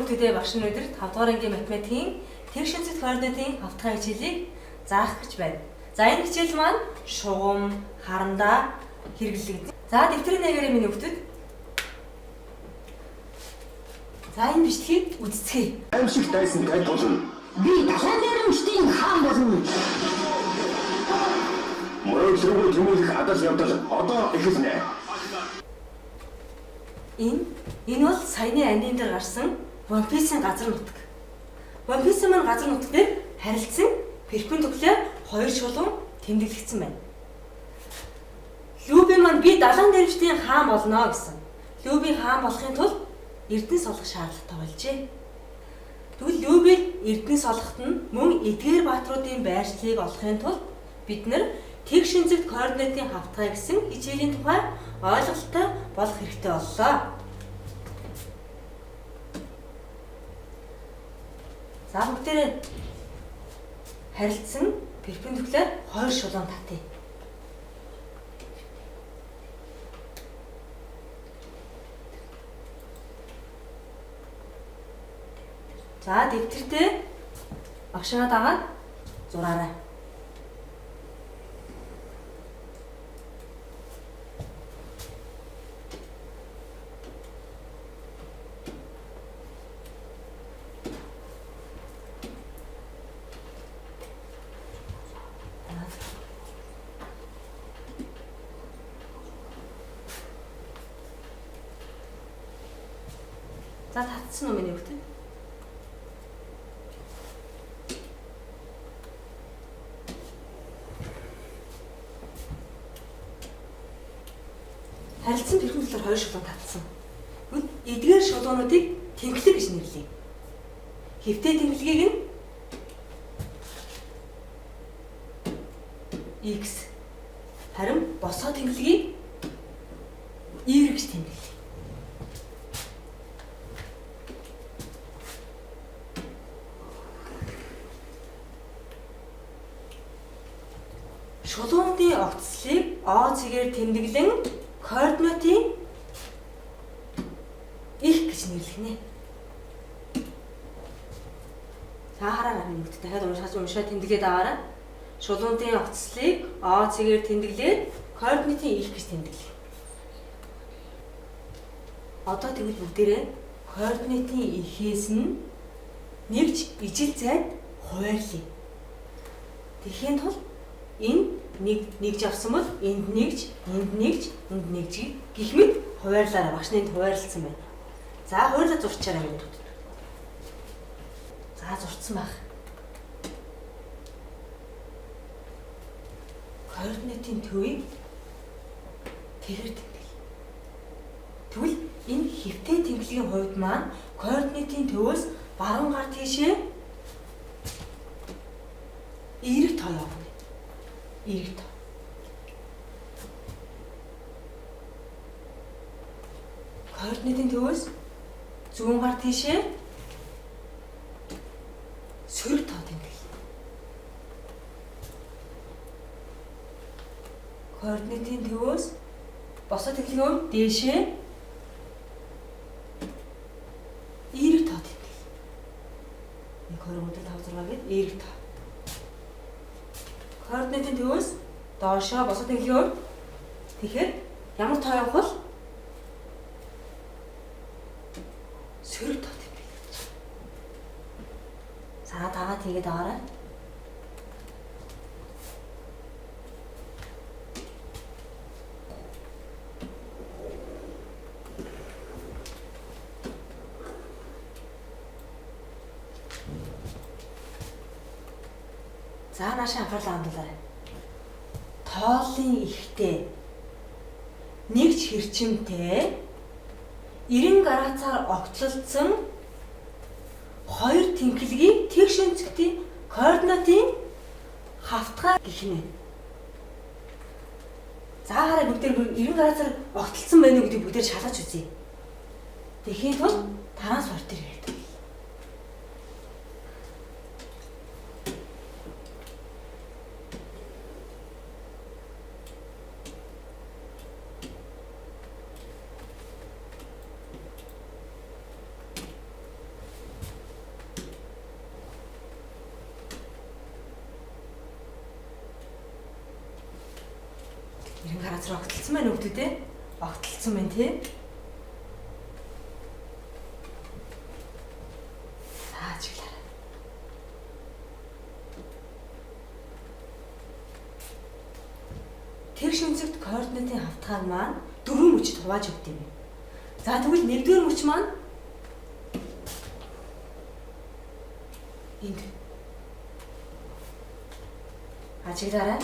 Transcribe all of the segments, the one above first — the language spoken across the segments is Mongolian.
хүүхдүүдээ багш нар өдөр 5 дугаар ангийн математикийн тэг шинжлэх координатын хавтгай хичээлийг заах гэж байна. За энэ хичээл маань шугам, харандаа хэрэглэгдэнэ. За дэвтрийн нэгээр миний хүүхдүүд. За энэ бичлэгийг үздэцгээе. Аимшиг дайсан тань болно. Би дахиад нэрмжтийн хаан болно. Мөрөглөргөө тэмүүлэх адал явдал одоо эхэлнэ. Энэ бол саяны ангийн дээр гарсан One Piece-ийн газар нутаг. One Piece маань газар нутаг дээр харилцсан перпендикуляр хоёр шулуун тэмдэглэгдсэн байна. Люби маань би далайн дэрвчдийн хаан болно гэсэн. Люби хаан болохын тулд эрдэнэ солох шаардлагатай болжээ. Тэгвэл Люби эрдэнэ солоход нь мөн эдгээр баатруудын байршлыг олохын тулд бид нар тэг шинжлэх координатын хавтгай гэсэн хичээлийн тухай ойлголттой болох хэрэгтэй боллоо. За бүгдээрээ харилцсан перпендикуляр хоёр шулуун татъя. За дэвтэртээ багшаа дагаад зураарай. За татсан уу миний хүүхдээ? Харилцан перпендикуляр хоёр шулуун татсан. Эдгээр шулуунуудыг тэнхлэг гэж нэрлэе. Хэвтээ тэнхлэгийг нь X харин босоо тэнхлэгийг Y гэж тэмдэглэе. Шулуунуудын огцлыг O цэгээр тэмдэглэн координатын их гэж нэрлэнэ. За хараарай минь бүгд дахиад уншаад тэмдэглээд аваарай. Шулуунуудын огцлыг O цэгээр тэмдэглээд координатын их гэж тэмдэглэе. Одоо тэгвэл бүгдээрээ координатын ихээс нь нэгж ижил зайд хуваарлаа. Тэгэхийн тулд энэ нэгж авсан бол энд нэгж, энд нэгж гэх мэт хуваарлаараа багш нэнд хуваарлцсан байна. За хуваарлаа зурчаарай минь. За зурцсан байх. Координатын төвийг тэгэр тэмдэглэе. Тэгвэл энэ хэвтээ тэмдэглэгийн хувьд маань координатын төвөөс баруун гар тийшээ эерэг тоо явна. Эерэг тоо. Координатын төвөөс зүүн гар тийшээ сөрөг тоо тэмдэглэе. Координатын төвөөс босоо тэмдэглэгээр дээшээ эерэг тоо тэмдэглэе. 1 2 3 4 5 6 гээд эерэг тоо. Координатын төвөөс доошоо босоо тэмдэглэгээр тэгэхээр ямар тоо явах бол сөрөг тоо тэмдэглэж. За дагаад тэгээд аваарай. За наашаа анхаарлаа хандуулаарай. Тоолын ихтэй нэгж хэрчимтэй 90 градусаар огтлолцсон хоёр тэнхлэгийг тэг шинжлэхтийн координатын хавтгай гэх нэ. За хараа бүгдээр 90 градусаар огтлолцсон байна уу гэдгийг бүгдээр шалгаж үзье. Тэгэхийн тулд трансфортер хэрэгтэй. газар огтлцсан байна хөвгүүд ээ. Огтлцсан байна тий. Ажиглаарай. Тэр шинжлэлт координатын хавтгааг маань 4 мөчөд хувааж өгд юм. За тэгвэл 1-р мөч маань энд ажиглаарай.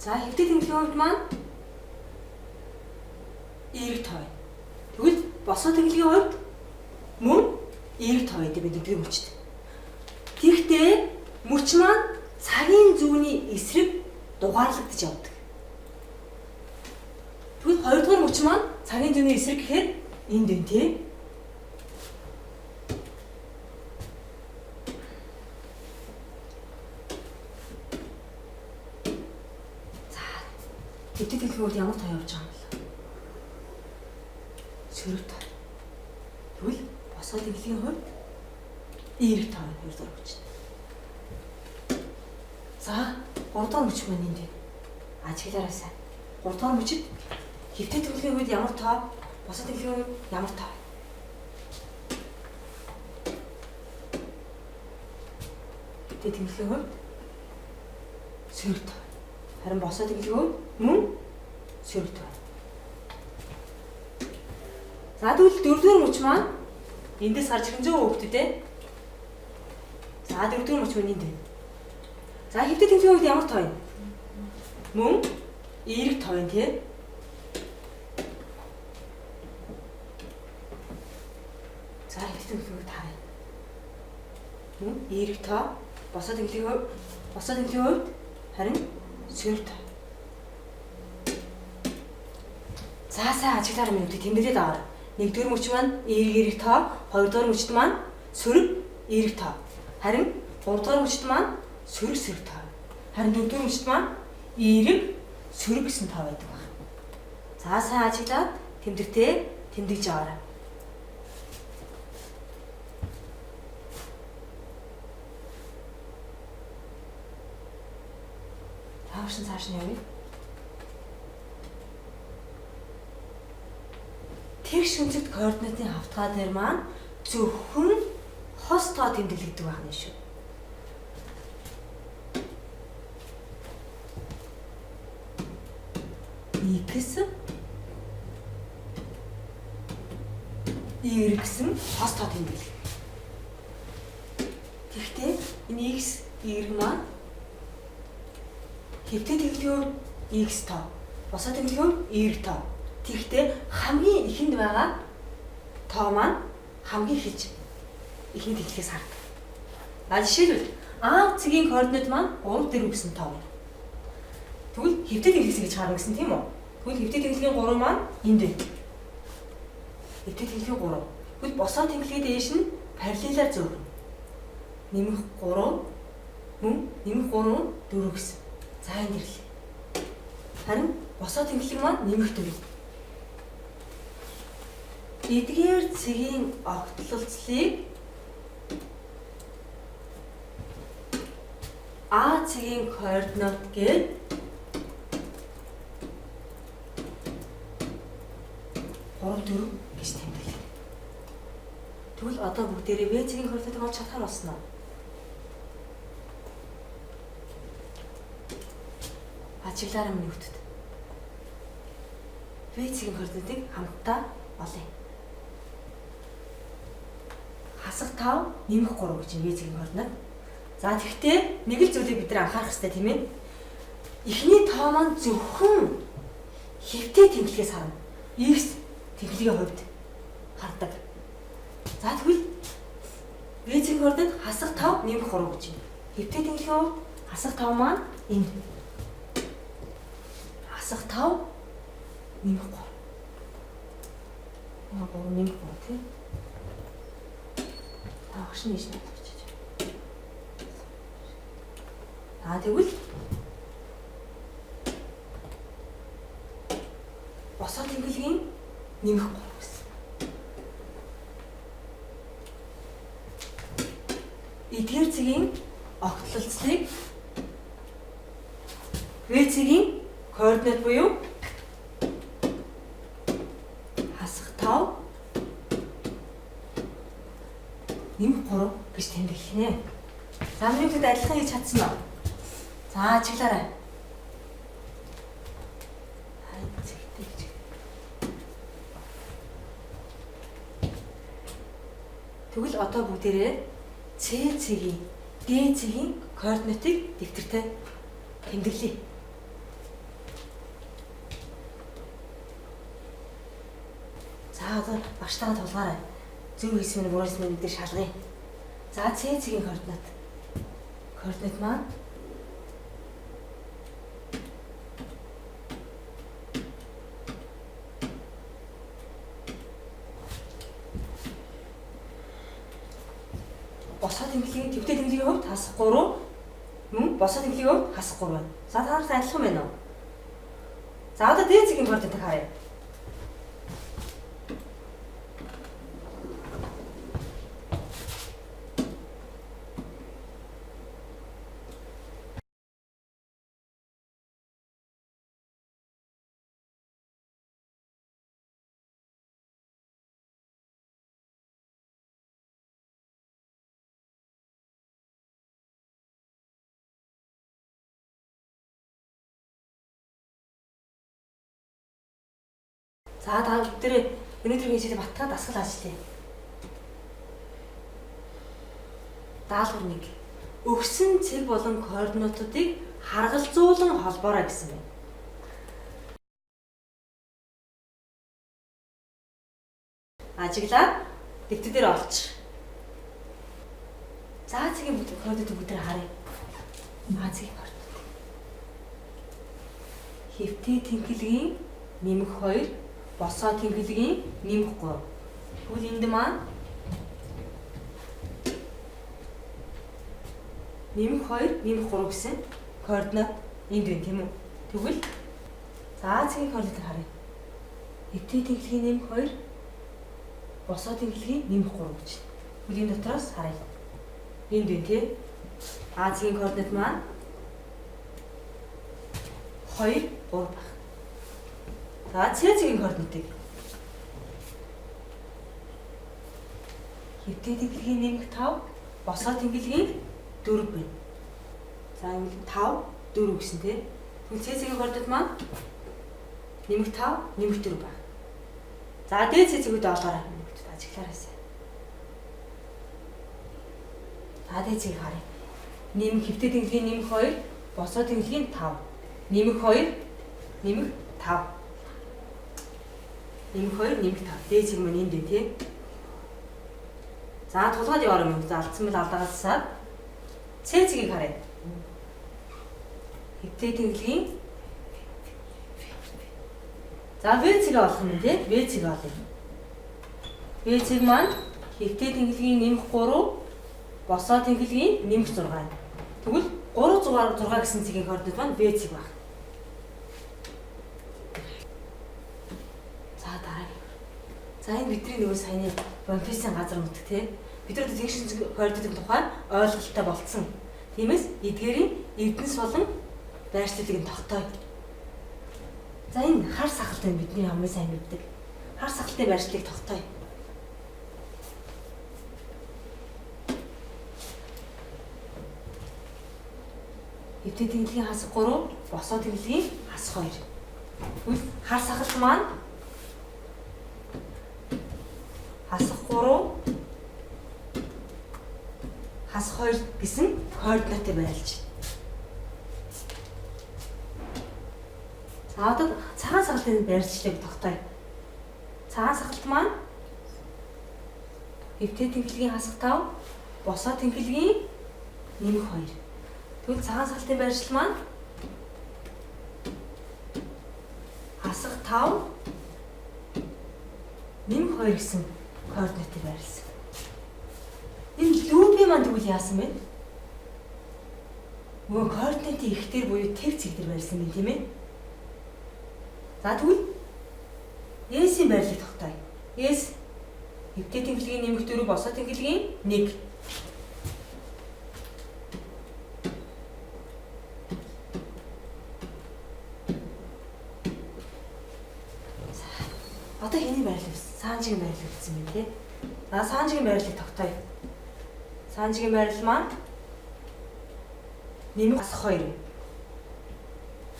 За хэвтэ тэмдгийн хувьд маань эерэг тав. Тэгвэл босоо тэмдгийн хувьд мөн эерэг тав гэдэг бидний мөчд. Тэгэхдээ мөч маань цагийн зүүнний эсрэг дугаарлагдаж явдаг. Тэгвэл 2-р мөч маань цагийн зүүнний эсрэг гэхээр энд байна тий. Хэвтэ тэмдгийн хувьд ямар тав явж байгаа юм бэ? Сөрөг тав. Тэгвэл босоо тэмдгийн хувьд эерэг тав 2-р мөч. За 3-р мөч маань энд байна. Ажиглаарай сайн. 3-р мөчид хэвтэ тэмдгийн хувьд ямар тав, босоо тэмдгийн хувьд ямар тав? Хэвтэ тэмдгийн хувьд сөрөг тав. Харин босоо тэмдгийн хувьд мөн сөрөг тав. За тэгвэл 4-р мөч маань эндээс гарч ирэн зөө хөвгтүүд ээ. За 4-р мөч маань энд байна. За хэвтэ тэмдгийн хувьд ямар тав юм? Мөн эерэг тав юм тий. За хэвтэ тэмдгийн хувьд тав. Мөн эерэг тав. Босоо тэмдгийн хувьд харин сөрөг тав. За сайн ажиглаарай минь тэмдэглээд аваарай. 1-р мөч маань эерэг тав, 2-р мөчд маань сөрөг эерэг тав. Харин 3-р мөчд маань сөрөг тав. Харин 4-р мөчд маань эерэг сөрөг гэсэн тав байдаг байна. За сайн ажиглаад тэмдэгтээ тэмдэглэж аваарай. Цааш нь явъя. Тэр шинжлэлт координатын хавтгай дээр маань зөвхөн хос тоо тэмдэглэгдэх байна шүү. X Y гэсэн хос тоо тэмдэглэг. Тэгэхдээ энэ X Y маань хэвтэ тэмдгийн X тав, босоо тэмдгийн Y тав. Тэгэхдээ хамгийн ихэнд байгаа тоо маань хамгийн ихэж ихэнх тэмдгээс харагдав. Жишээлбэл А цэгийн координат маань 3 4 гэсэн тоо. Тэгвэл хэвтэ тэмдгээс гэж харна гэсэн тийм үү? Тэгвэл хэвтэ тэмдгийн 3 маань энд байна. Хэвтэ тэмдгийн 3. Тэгвэл босоо тэмдгийн дээш нь параллелаар зөөрнө. Нэмэх 3 мөн нэмэх 3 4 гэсэн. За энэ ирлээ. Харин босоо тэмдэглэг маань нэмэх 4. Эдгээр цэгийн огтлолцлыг А цэгийн координат гээд гурав дөрөв гэж тэмдэглэв. Тэгвэл одоо бүгдээрээ В цэгийн координатыг олж чадхаар болсон уу? Ажиглаарай минь хөвгтөд. В цэгийн координатыг хамтдаа олъё. Хасах 5 нэмэх 3 гэж В цэгийн координат. За тэгвэл нэг л зүйлийг бид нар анхаарах хэрэгтэй тийм ээ. Эхний тоо маань зөвхөн хэвтэ тэмдэглэгээс харна. X тэмдэглэгийн хувьд хардаг. За тэгвэл В цэгийн координат хасах 5 нэмэх 3 гэж байна. Хэвтэ тэмдэглэгийн хувьд хасах 5 маань энд. Хасах 5 нэмэх 3. 3 нэмэх 3 тийм. Агш нь ийш нэг болчих. Тэгвэл босоо тэмдэглэгийн нэмэх 3 гэсэн. эдгээр цэгийн огтлолцлыг В цэгийн координат буюу хасах 5 нэмэх 3 гэж тэмдэглэх нэ. За минийхэд адилхан хийж чадсан уу? За ажиглаарай. Тэгвэл одоо бүгдээрээ C цэгийн D цэгийн координатыг дэвтэртээ тэмдэглэе. За одоо багштайгаа тулгаарай. Зөв хийсэн нь буруу хийсэн нь дээр шалгая. За C цэгийн координат. Координат маань босоо тэмдэглэгийн төвтэй тэмдэглэгийн хувьд хасах 3 мөн босоо тэмдэглэгийн хувьд хасах 3 байна. За та нарт адилхан байна уу? За одоо D цэгийн координатыг харъя. За та бүгдээ өнөөдөр хийжээ баттгаа дасгал ажиллая. Даалгавар 1. Өгсөн цэг болон координатуудыг харгалзуулан холбоорой гэсэн байна. Ажиглаад дэвтэр дээр олч. За цэгийн координатыг бүгдээ харъя. Цэгийн координат. Хэвтээ тэнхилгийн нэмэх 2 босоо тэмдэглэгийн нэмэх 3. Тэгвэл энд маань нэмэх 2, нэмэх 3 гэсэн координат энд байна тийм үү? Тэгвэл за цэгийн координатыг харъя. Хэвтээ тэнхилгийн нэмэх 2, босоо тэнхилгийн нэмэх 3 гэж. Тэгвэл энэ дотроос харъя. Энд байна тийм. Цэгийн координат маань 2, 3 баг. За C цэгийн координатыг хэвтээ тэнхилгийн нэмэх 5 босоо тэнхилгийн 4 байна. За энэ 5 4 гэсэн тийм. Тэгвэл C цэгийн координат маань нэмэх 5 нэмэх 4 байна. За D C цэгийг олоорой. Ажиглаараасаа. За D цэгийг харъя. Нэмэх хэвтээ тэнхилгийн нэмэх 2 босоо тэнхилгийн 5 нэмэх 2 нэмэх 5 нэмэх 2 нэмэх 5. D цэг маань энд байна тий. За тулгаад яваарай юм. За алдсан бол алдаагаасаа C цэгийг харъя. Хэвтээ тэнхилгийн за V цэгийг олох юм тий. V цэгийг олъё. V цэг маань хэвтээ тэнхилгийн нэмэх 3 босоо тэнхилгийн нэмэх 6 байна. Тэгвэл 3 6 гэсэн цэгийн координат маань V цэг байна. За энэ бидний нөгөө саяны One-Piece-ийн газар нутг тий. Бид нар тэгшин координатын тухай ойлголттой болцсон. Тиймээс эдгээрийн эрдэнэс болон байршлалыг нь тогтооё. За энэ хар сахалт нь бидний хамгийн сайн мэддэг. Хар сахалтын байршлалыг тогтооё. Хэвтээ тэнхилгийн хасах 3, босоо тэнхилгийн хасах 2. Тэгвэл хар сахалт маань хасах 3 хасах 2 гэсэн координатыг байрлаж байна. За одоо цагаан сахалтын байршлалыг тогтооё. Цагаан сахалт маань хэвтээ тэнхилгийн хасах 5 босоо тэнхилгийн нэмэх 2. Тэгвэл цагаан сахалтын байршил маань хасах 5 нэмэх 2 гэсэн координатыг байрласан. Энэ лүүпийн маань тэгвэл яасан бэ? Нөгөө координатын ихтер буюу тэг цэг дээр байрласан юм тийм ээ. За тэгвэл S-ийн байрлалыг тогтооё. S хэвтээ тэнхилгийн нэмэх 4 босоо тэнхилгийн 1. тавьчихсан юм тий. За Санжигийн байрлалыг тогтооё. Санжигийн байрлал маань нэмэх хасах 2 юм.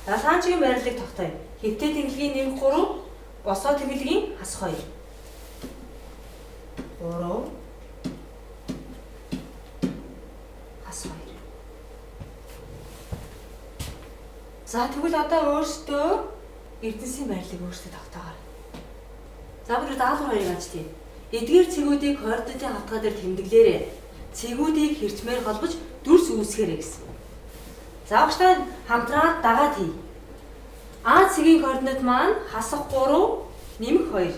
За Санжигийн байрлалыг тогтооё. Хэвтээ тэнглэгийн нэмэх 3, босоо тэнглэгийн хасах 2. 3 хасах 2. За тэгвэл одоо өөрсдөө Эрдэнэсийн байрлалыг өөрсдөө тогтоогоо. За бүгд даалгавар 2-ыг ажтыг. Эдгээр цэгүүдийг координатын хавтгай дээр тэмдэглээрэй. Цэгүүдийг хэрчмээр холбож дүрс үүсгээрэй гэсэн. За багштай хамтраад дагаад хий. А цэгийн координат маань хасах 3, нэмэх 2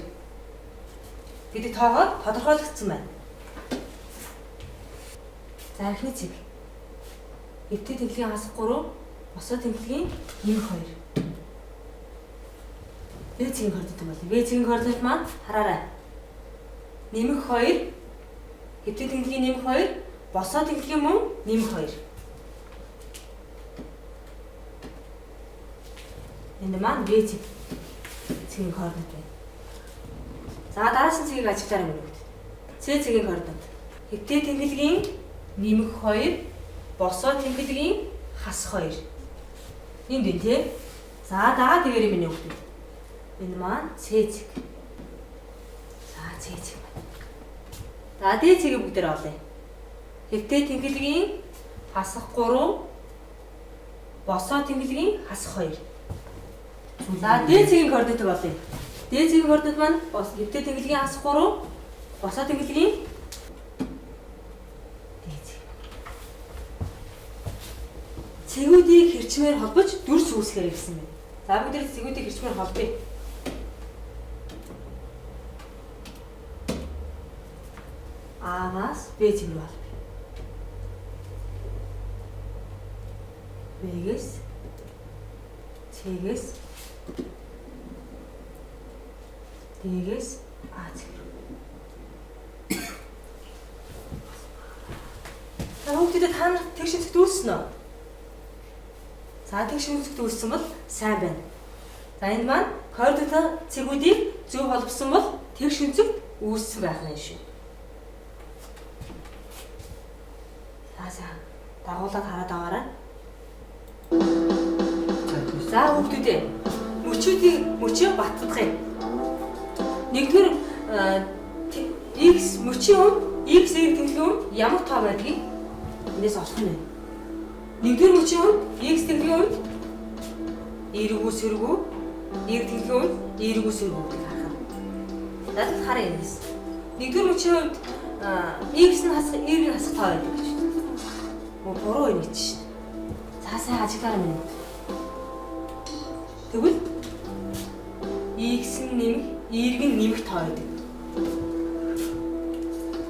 гэдэг тоогоор тодорхойлогдсон байна. За эхний цэг. Хэвтээ тэнглэгийн хасах 3, босоо тэнглэгийн нэмэх 2. B цэгийн координат юм байна. B цэгийн координат маань хараарай. Нэмэх 2, хэвтээ тэнглэгийн нэмэх 2, босоо тэнглэгийн мөн нэмэх 2. Энд маань B цэгийн координат байна. За дараагийн цэгийг ажиглаарай мөн. C цэгийн координат. Хэвтээ тэнглэгийн нэмэх 2, босоо тэнглэгийн хасах 2. Энд байна тий. За дагаад тэгээрэй миний хүүхдүүд. Энэ маань C цэг. За C цэг байна. За D цэгийг бүгдээр олъё. Хэвтээ тэнглэгийн хасах 3, босоо тэнглэгийн хасах 2. За D цэгийн координатыг олъё. D цэгийн координат маань хэвтээ тэнглэгийн хасах 3, босоо тэнглэгийн D цэг. Цэгүүдийг хэрчмээр холбож дүрс үүсгээрэй гэсэн байна. За бүгд цэгүүдийг хэрчмээр холбоё. А-гаас B цэг рүү холбоё. B-гээс C-гээс D-гээс А цэг рүү. За бүгдээ та нар тэгш үнцэгт үүссэн үү? За тэгш үнцэгт үүссэн бол сайн байна. За энэ маань координат цэгүүдийг зөв холбосон бол тэгш үнцэгт үүссэн байх нь шүү. За дагуулад хараад аваарай. За хүүхдүүдээ мөчөө баттгая. Нэгдүгээр x мөчийн хувьд x тэнглэгийн хувьд ямар тоо байдгийг эндээс олох нь. Нэгдүгээр мөчийн хувьд x тэнглэгийн хувьд эргүү сэргүү, y тэнглэгийн хувьд эргүү сэргүү гэдэг харах юм. Надад харъя эндээс. Нэгдүгээр мөчийн хувьд x нь хасах, y-ийн хасах тоо байдаг гэж. Буруу юм чинь. За сайн ажиглаарай минь. Тэгвэл x нь нэмэх, y-г нь нэмэх тоо байдаг.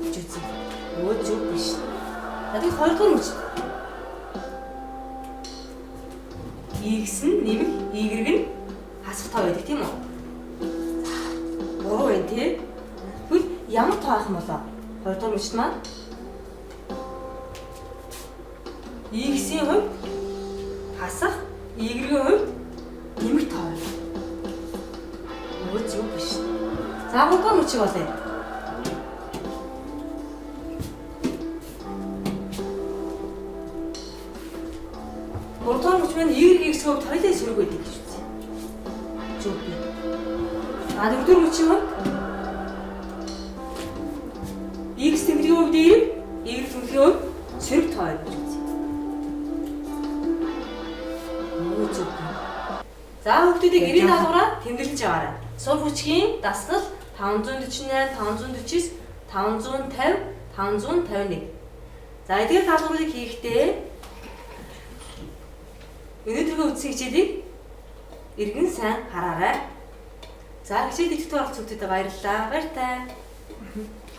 Зүг. Өө зүг биш. Надад 2 дахь мөч. X нь нэмэх, y-г нь хасах тоо байдаг тийм үү? Буруу байна тий. Тэгвэл ямар тоо авах юм болоо? 2 дахь мөчт маань x-ийн хувьд хасах, y-ийн хувьд нэмэх тоо байна. Өө зүг биш. За 3 дахь мөчийг олъё. Гурван мөч маань y-ийн хувьд хоёулаа сөрөг байдаг гэж үзье. Зүг бий. А дөрөвдүгээр мөчийн хувьд x тэнглэгийн хувьд y, y тэнглэгийн хувьд сөрөг тоо байна гэж үзье. За хүүхдүүдийг 90 даалгавраа тэмдэглэж аваарай. Сул хүчгийн дасгал 548, 549, 550, 551. За эдгээр даалгаврыг хийхдээ өнөөдрийн үтсийн хичээлийг эргэн сайн хараарай. За хичээлд идэвхтэй оролцсон хүмүүстээ баярлалаа. Баяртай.